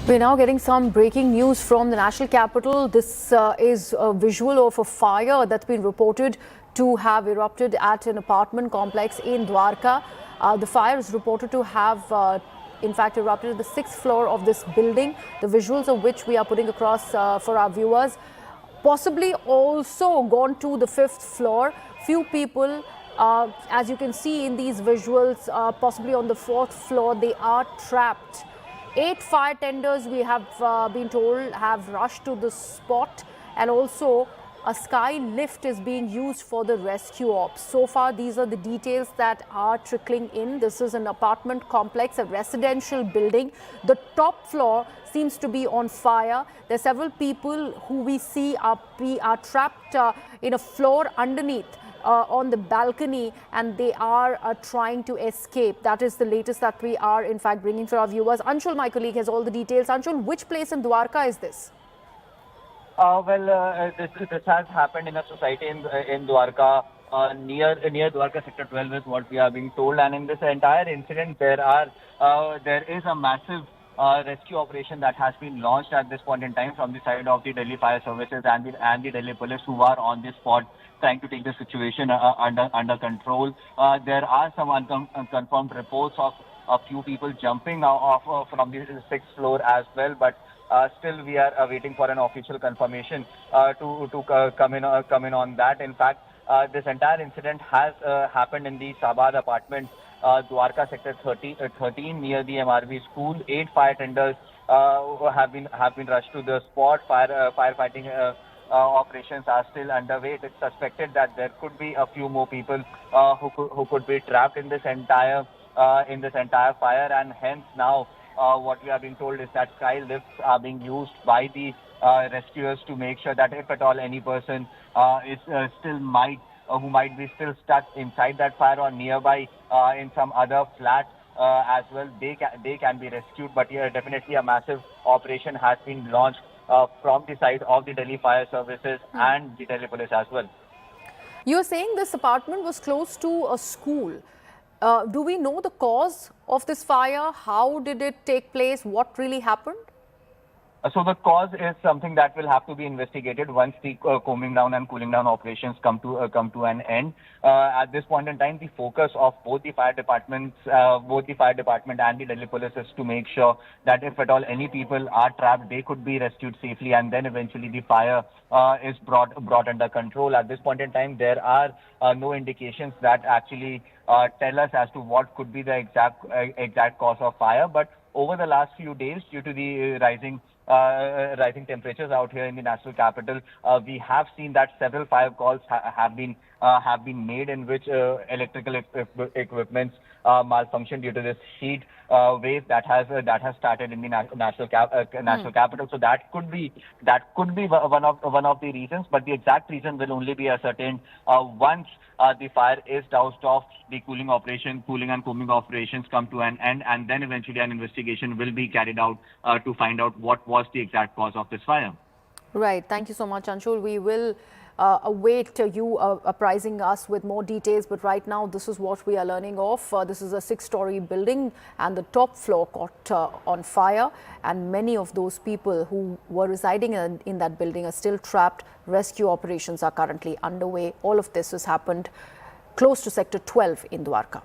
We're now getting some breaking news from the national capital. This is a visual of a fire that's been reported to have erupted at an apartment complex in Dwarka. The fire is reported to have, in fact, erupted at the 6th floor of this building, the visuals of which we are putting across for our viewers. Possibly also gone to the 5th floor. Few people, as you can see in these visuals, possibly on the 4th floor, they are trapped. 8 fire tenders, we have been told, have rushed to the spot, and also a sky lift is being used for the rescue ops. So far, these are the details that are trickling in. This is an apartment complex, a residential building. The top floor seems to be on fire. There are several people who we see are trapped in a floor underneath. On the balcony, and they are trying to escape. That is the latest that we are in fact bringing for our viewers. Anshul, my colleague, has all the details. Anshul, which place in Dwarka is this? This has happened in a society in Dwarka, near Dwarka sector 12 is what we are being told. And in this entire incident, there is a massive rescue operation that has been launched at this point in time from the side of the Delhi Fire Services and the Delhi Police, who are on the spot trying to take the situation under control. There are some unconfirmed reports of a few people jumping off from the 6th floor as well, but still we are waiting for an official confirmation to come in on that. In fact, this entire incident has happened in the Sabad apartment, Dwarka sector 13 near the MRV school. 8 fire tenders have been rushed to the spot. Firefighting operations are still underway. It is suspected that there could be a few more people who could be trapped in this entire fire, and hence now what we are being told is that sky lifts are being used by the rescuers to make sure that if at all any person who might be still stuck inside that fire or nearby in some other flat as well, they can be rescued. But yeah, definitely a massive operation has been launched from the side of the Delhi Fire Services and the Delhi Police as well. You're saying this apartment was close to a school. Do we know the cause of this fire? How did it take place? What really happened? So the cause is something that will have to be investigated once the combing down and cooling down operations come to an end. At this point in time, the focus of both the fire department and the Delhi Police is to make sure that if at all any people are trapped, they could be rescued safely, and then eventually the fire is brought under control. At this point in time, there are no indications that actually tell us as to what could be the exact cause of fire. But over the last few days, due to the rising temperatures out here in the national capital, we have seen that several fire calls have been made in which electrical equipments malfunction due to this heat wave that has started in the national capital. So that could be one of the reasons, but the exact reason will only be ascertained once the fire is doused off, the cooling and combing operations come to an end, and then eventually an investigation will be carried out to find out what was the exact cause of this fire. Right. Thank you so much, Anshul. We will await you apprising us with more details. But right now, this is what we are learning of. This is a 6-story building, and the top floor caught on fire. And many of those people who were residing in that building are still trapped. Rescue operations are currently underway. All of this has happened close to Sector 12 in Dwarka.